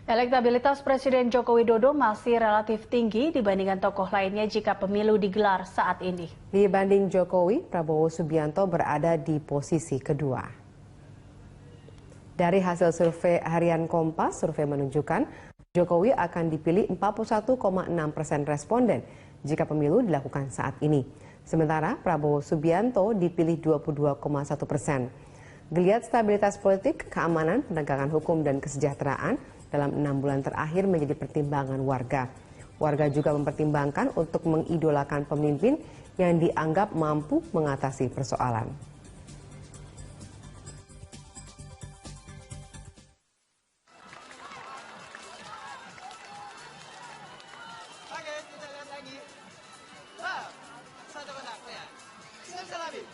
Elektabilitas Presiden Joko Widodo masih relatif tinggi dibandingkan tokoh lainnya jika pemilu digelar saat ini. Dibanding Jokowi, Prabowo Subianto berada di posisi kedua. Dari hasil survei harian Kompas, survei menunjukkan Jokowi akan dipilih 41,6% responden jika pemilu dilakukan saat ini. Sementara Prabowo Subianto dipilih 22,1%. Geliat stabilitas politik, keamanan, penegakan hukum, dan kesejahteraan dalam 6 bulan terakhir menjadi pertimbangan warga. Warga juga mempertimbangkan untuk mengidolakan pemimpin yang dianggap mampu mengatasi persoalan. Oke, kita lihat lagi. Satu kotak ya. Silakan.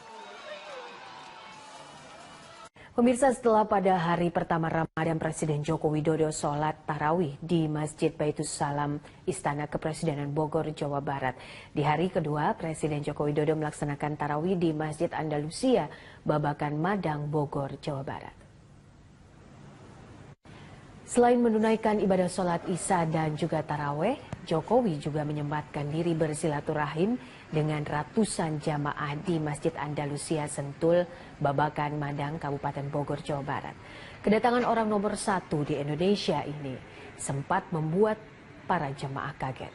Pemirsa, setelah pada hari pertama Ramadan Presiden Joko Widodo sholat tarawih di Masjid Baitus Salam Istana Kepresidenan Bogor, Jawa Barat. Di hari kedua, Presiden Joko Widodo melaksanakan tarawih di Masjid Andalusia, Babakan Madang, Bogor, Jawa Barat. Selain menunaikan ibadah sholat Isya dan juga tarawih, Jokowi juga menyempatkan diri bersilaturahim dengan ratusan jamaah di Masjid Andalusia Sentul, Babakan Madang, Kabupaten Bogor, Jawa Barat. Kedatangan orang nomor 1 di Indonesia ini sempat membuat para jamaah kaget.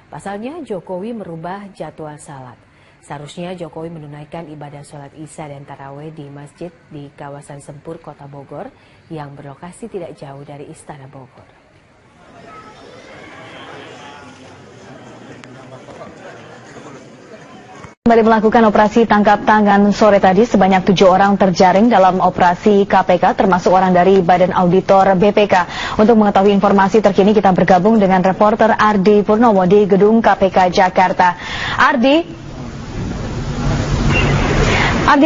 Pasalnya Jokowi merubah jadwal salat. Seharusnya Jokowi menunaikan ibadah sholat Isya dan tarawih di masjid di kawasan Sempur, Kota Bogor yang berlokasi tidak jauh dari Istana Bogor. Kembali melakukan operasi tangkap tangan sore tadi, sebanyak 7 orang terjaring dalam operasi KPK, termasuk orang dari Badan Auditor BPK. Untuk mengetahui informasi terkini, kita bergabung dengan reporter Ardi Purnomo di Gedung KPK Jakarta. Ardi,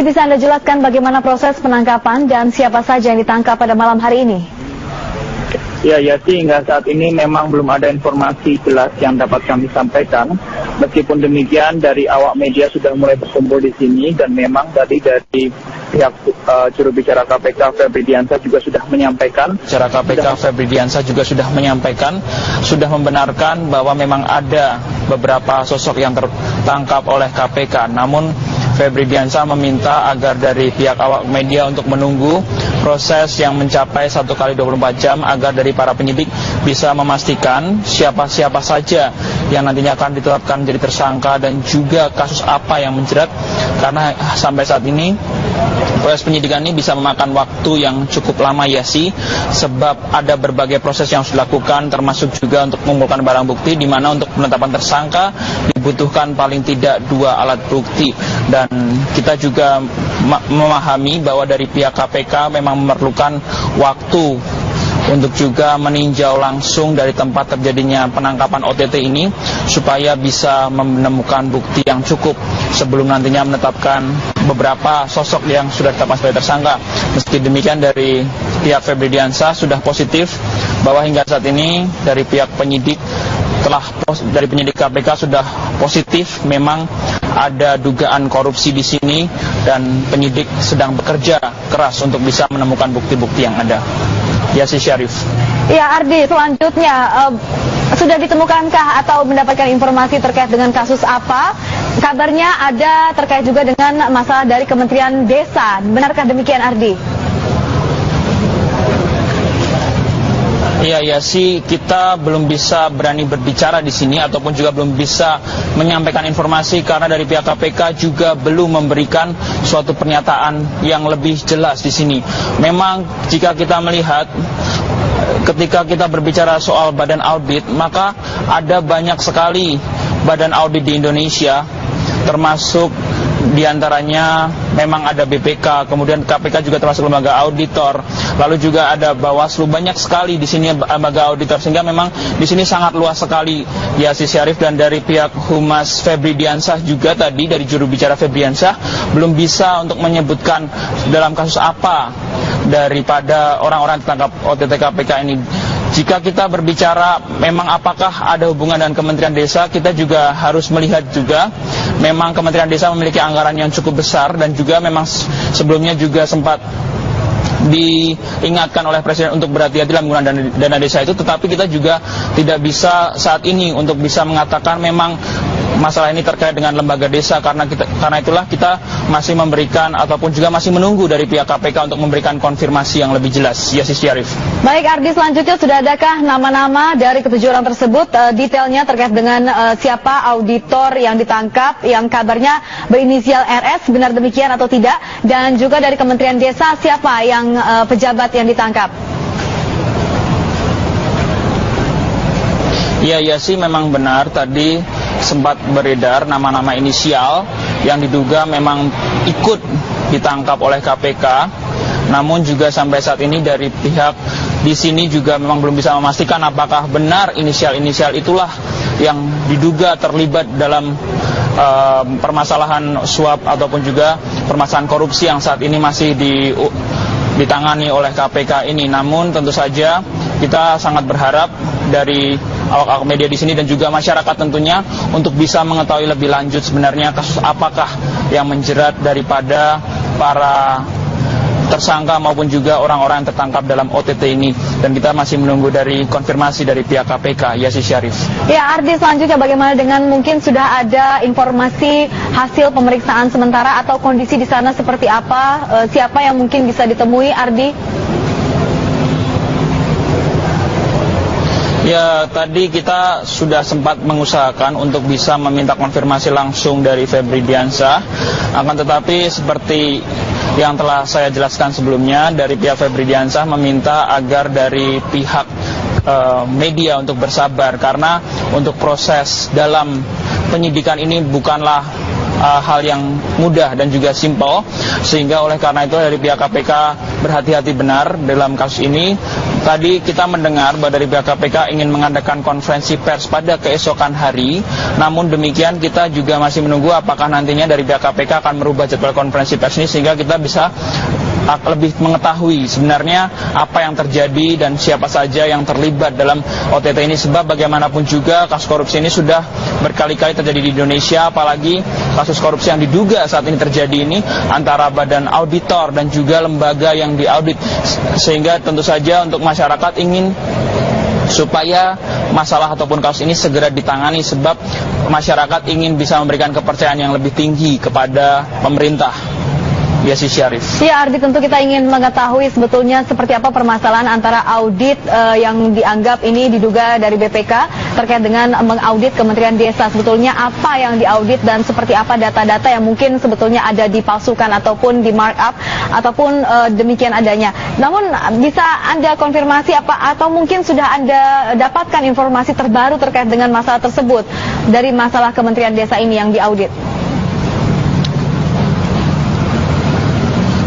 bisa Anda jelaskan bagaimana proses penangkapan dan siapa saja yang ditangkap pada malam hari ini? Ya, hingga saat ini memang belum ada informasi jelas yang dapat kami sampaikan. Meskipun demikian, dari awak media sudah mulai berkumpul di sini dan memang tadi dari pihak juru bicara KPK Febri Diansah juga sudah menyampaikan. Sudah membenarkan bahwa memang ada beberapa sosok yang tertangkap oleh KPK. Namun Febri Diansah meminta agar dari pihak awak media untuk menunggu proses yang mencapai 1 kali 24 jam agar dari para penyidik bisa memastikan siapa-siapa saja yang nantinya akan ditetapkan menjadi tersangka dan juga kasus apa yang menjerat, karena sampai saat ini proses penyidikan ini bisa memakan waktu yang cukup lama, sebab ada berbagai proses yang harus dilakukan, termasuk juga untuk mengumpulkan barang bukti, di mana untuk penetapan tersangka dibutuhkan paling tidak 2 alat bukti. Dan kita juga memahami bahwa dari pihak KPK memang memerlukan waktu untuk juga meninjau langsung dari tempat terjadinya penangkapan OTT ini supaya bisa menemukan bukti yang cukup sebelum nantinya menetapkan beberapa sosok yang sudah ditetapkan sebagai tersangka. Meski demikian, dari pihak Febri Diansah sudah positif bahwa hingga saat ini dari pihak penyidik KPK sudah positif memang ada dugaan korupsi di sini dan penyidik sedang bekerja keras untuk bisa menemukan bukti-bukti yang ada. Yasi Syarif. Ya, Ardi, selanjutnya sudah ditemukankah atau mendapatkan informasi terkait dengan kasus apa? Kabarnya ada terkait juga dengan masalah dari Kementerian Desa. Benarkah demikian, Ardi? Iya sih, kita belum bisa berani berbicara di sini ataupun juga belum bisa menyampaikan informasi karena dari pihak KPK juga belum memberikan suatu pernyataan yang lebih jelas di sini. Memang jika kita melihat ketika kita berbicara soal badan audit, maka ada banyak sekali badan audit di Indonesia, termasuk diantaranya memang ada BPK, kemudian KPK juga termasuk lembaga auditor, lalu juga ada Bawaslu, banyak sekali di sini lembaga auditor, sehingga memang di sini sangat luas sekali. Yasi Syarif, dan dari pihak Humas Febri Diansah juga tadi dari juru bicara Febri Diansah belum bisa untuk menyebutkan dalam kasus apa daripada orang-orang tertangkap OTT KPK ini. Jika kita berbicara memang apakah ada hubungan dengan Kementerian Desa, kita juga harus melihat juga memang Kementerian Desa memiliki anggaran yang cukup besar dan juga memang sebelumnya juga sempat diingatkan oleh Presiden untuk berhati-hati dalam menggunakan dana desa itu, tetapi kita juga tidak bisa saat ini untuk bisa mengatakan memang masalah ini terkait dengan lembaga desa, karena itulah kita masih memberikan ataupun juga masih menunggu dari pihak KPK untuk memberikan konfirmasi yang lebih jelas. Yasis Syarif. Baik Ardi, selanjutnya sudah adakah nama-nama dari ketujuh orang tersebut, detailnya terkait dengan siapa auditor yang ditangkap yang kabarnya berinisial RS, benar demikian atau tidak, dan juga dari Kementerian Desa siapa yang pejabat yang ditangkap? Ya sih, memang benar tadi sempat beredar nama-nama inisial yang diduga memang ikut ditangkap oleh KPK. Namun juga sampai saat ini dari pihak di sini juga memang belum bisa memastikan apakah benar inisial-inisial itulah yang diduga terlibat dalam permasalahan suap ataupun juga permasalahan korupsi yang saat ini masih ditangani oleh KPK ini. Namun tentu saja kita sangat berharap dari awak-awak media di sini dan juga masyarakat tentunya untuk bisa mengetahui lebih lanjut sebenarnya kasus apakah yang menjerat daripada para tersangka maupun juga orang-orang yang tertangkap dalam OTT ini, dan kita masih menunggu dari konfirmasi dari pihak KPK. Yasis Syarif. Ya Ardi, selanjutnya bagaimana dengan mungkin sudah ada informasi hasil pemeriksaan sementara atau kondisi di sana seperti apa, siapa yang mungkin bisa ditemui, Ardi? Ya, tadi kita sudah sempat mengusahakan untuk bisa meminta konfirmasi langsung dari Febri Diansyah. Akan tetapi seperti yang telah saya jelaskan sebelumnya, dari pihak Febri Diansyah meminta agar dari pihak media untuk bersabar, karena untuk proses dalam penyidikan ini bukanlah hal yang mudah dan juga simpel, sehingga oleh karena itu dari pihak KPK berhati-hati benar dalam kasus ini. Tadi kita mendengar bahwa dari pihak KPK ingin mengadakan konferensi pers pada keesokan hari, namun demikian kita juga masih menunggu apakah nantinya dari pihak KPK akan merubah jadwal konferensi pers ini sehingga kita bisa lebih mengetahui sebenarnya apa yang terjadi dan siapa saja yang terlibat dalam OTT ini, sebab bagaimanapun juga kasus korupsi ini sudah berkali-kali terjadi di Indonesia, apalagi kasus korupsi yang diduga saat ini terjadi ini antara badan auditor dan juga lembaga yang diaudit, sehingga tentu saja untuk masyarakat ingin supaya masalah ataupun kasus ini segera ditangani, sebab masyarakat ingin bisa memberikan kepercayaan yang lebih tinggi kepada pemerintah. Yasis Syarif. Ya Ardi, tentu kita ingin mengetahui sebetulnya seperti apa permasalahan antara audit yang dianggap ini diduga dari BPK terkait dengan mengaudit Kementerian Desa. Sebetulnya apa yang diaudit dan seperti apa data-data yang mungkin sebetulnya ada dipalsukan ataupun di markup ataupun demikian adanya. Namun bisa Anda konfirmasi apa atau mungkin sudah Anda dapatkan informasi terbaru terkait dengan masalah tersebut dari masalah Kementerian Desa ini yang diaudit?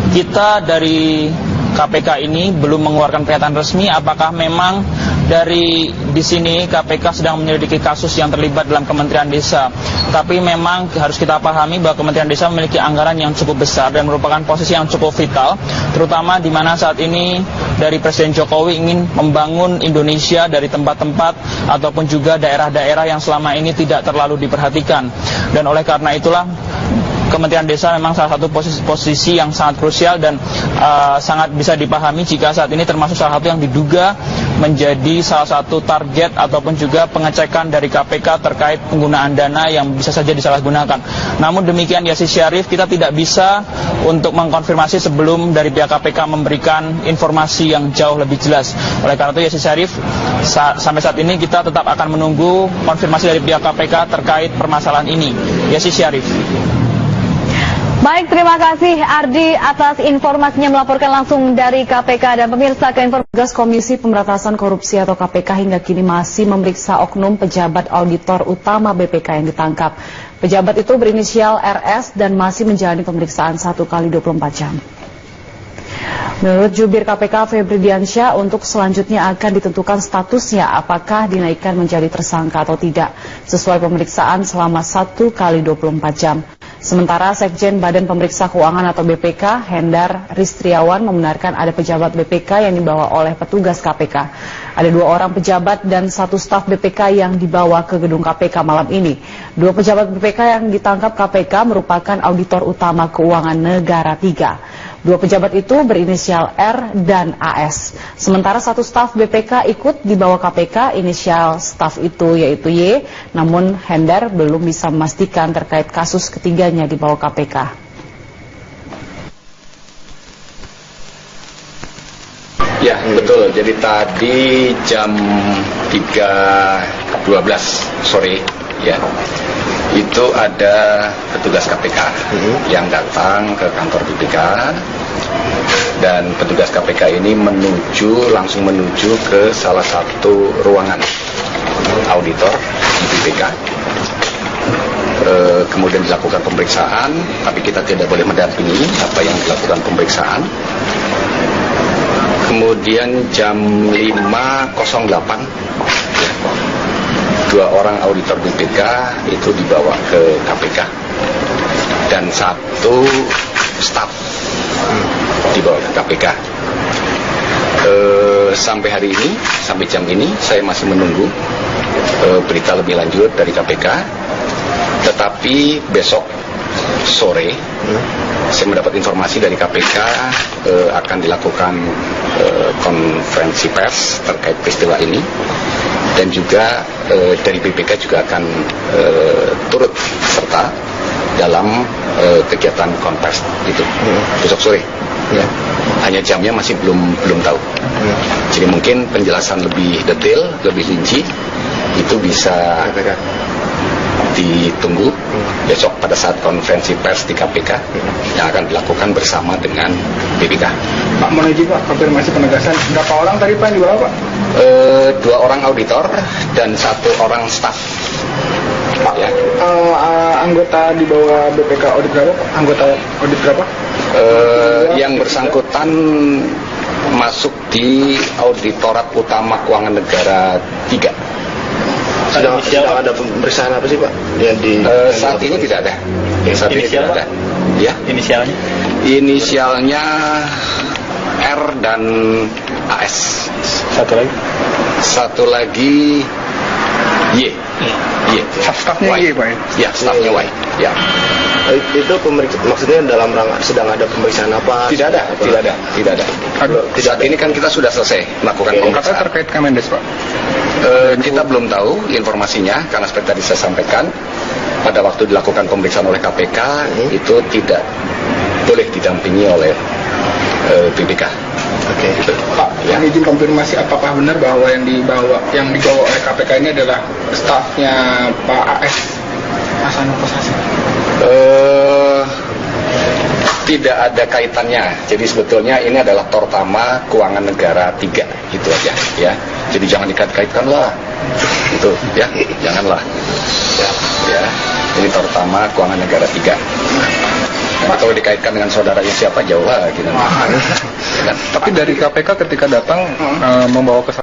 Kita dari KPK ini belum mengeluarkan pernyataan resmi apakah memang dari di sini KPK sedang menyelidiki kasus yang terlibat dalam Kementerian Desa. Tapi memang harus kita pahami bahwa Kementerian Desa memiliki anggaran yang cukup besar dan merupakan posisi yang cukup vital, terutama di mana saat ini dari Presiden Jokowi ingin membangun Indonesia dari tempat-tempat ataupun juga daerah-daerah yang selama ini tidak terlalu diperhatikan. Dan oleh karena itulah Kementerian Desa memang salah satu posisi yang sangat krusial dan sangat bisa dipahami jika saat ini termasuk salah satu yang diduga menjadi salah satu target ataupun juga pengecekan dari KPK terkait penggunaan dana yang bisa saja disalahgunakan. Namun demikian Yasis Syarif, kita tidak bisa untuk mengkonfirmasi sebelum dari pihak KPK memberikan informasi yang jauh lebih jelas. Oleh karena itu Yasis Syarif, sampai saat ini kita tetap akan menunggu konfirmasi dari pihak KPK terkait permasalahan ini. Yasis Syarif. Baik, terima kasih Ardi atas informasinya melaporkan langsung dari KPK. Dan pemirsa, ke informasi Komisi Pemberantasan Korupsi atau KPK hingga kini masih memeriksa oknum pejabat auditor utama BPK yang ditangkap. Pejabat itu berinisial RS dan masih menjalani pemeriksaan 1 kali 24 jam. Menurut jubir KPK Febri Diansyah, untuk selanjutnya akan ditentukan statusnya apakah dinaikkan menjadi tersangka atau tidak sesuai pemeriksaan selama 1 kali 24 jam. Sementara Sekjen Badan Pemeriksa Keuangan atau BPK, Hendar Ristriawan, membenarkan ada pejabat BPK yang dibawa oleh petugas KPK. Ada 2 orang pejabat dan 1 staf BPK yang dibawa ke gedung KPK malam ini. 2 pejabat BPK yang ditangkap KPK merupakan auditor utama keuangan negara 3. Dua pejabat itu berinisial R dan AS. Sementara satu staf BPK ikut dibawa KPK, inisial staf itu yaitu Y, namun Hendar belum bisa memastikan terkait kasus ketiganya dibawa KPK. Ya, betul. Jadi tadi jam 3.12 sore, ya, itu ada petugas KPK yang datang ke kantor BPK, dan petugas KPK ini langsung menuju ke salah satu ruangan auditor di BPK. Kemudian dilakukan pemeriksaan, tapi kita tidak boleh mendampingi apa yang dilakukan pemeriksaan. Kemudian jam 5.08 dua orang auditor BPK itu dibawa ke KPK dan satu staf dibawa ke KPK. Sampai hari ini, sampai jam ini saya masih menunggu berita lebih lanjut dari KPK. Tetapi besok sore saya mendapat informasi dari KPK akan dilakukan konferensi pers terkait peristiwa ini, dan juga dari BPK juga akan turut serta dalam kegiatan konferensi itu besok sore. Ya. Hanya jamnya masih belum tahu. Jadi mungkin penjelasan lebih detail, lebih rinci itu bisa ditunggu besok pada saat konferensi pers di KPK yang akan dilakukan bersama dengan BPK. Pak, mau izin Pak, konfirmasi penegasan berapa orang tadi Pak yang dibawa Pak? 2 orang auditor dan 1 orang staf. Pak, ya. Anggota di bawah BPK audit berapa Pak? Anggota audit berapa? Yang bersangkutan masuk di Auditorat Utama Keuangan Negara 3. Sedang ada pemeriksaan apa sih Pak? Saat ini tidak ada. Saat ini tidak ada. Ya. Inisialnya? Inisialnya R dan AS. Satu lagi Y. Y. Stafnya Y Pak ya? Ya, stafnya Y. Ya. Itu maksudnya dalam rangka sedang ada pemeriksaan apa? Tidak ada. Saat ini kan kita sudah selesai melakukan pemeriksaan. Kata terkait Kemendes Pak? Kita belum tahu informasinya karena seperti tadi saya sampaikan, pada waktu dilakukan pemeriksaan oleh KPK itu tidak boleh didampingi oleh BPK. Oke. Gitu. Pak, yang izin konfirmasi apakah benar bahwa yang dibawa oleh KPK ini adalah stafnya Pak AS Hasanul Kosasi? Tidak ada kaitannya. Jadi sebetulnya ini adalah Tortama Keuangan Negara 3, itu aja ya. Jadi jangan dikait-kaitkan lah. Itu ya, janganlah. Ya. Ini Tortama Keuangan Negara 3. Nah, kalau dikaitkan dengan saudaranya siapa jauh lah gitu. Tapi dari KPK ketika datang membawa ke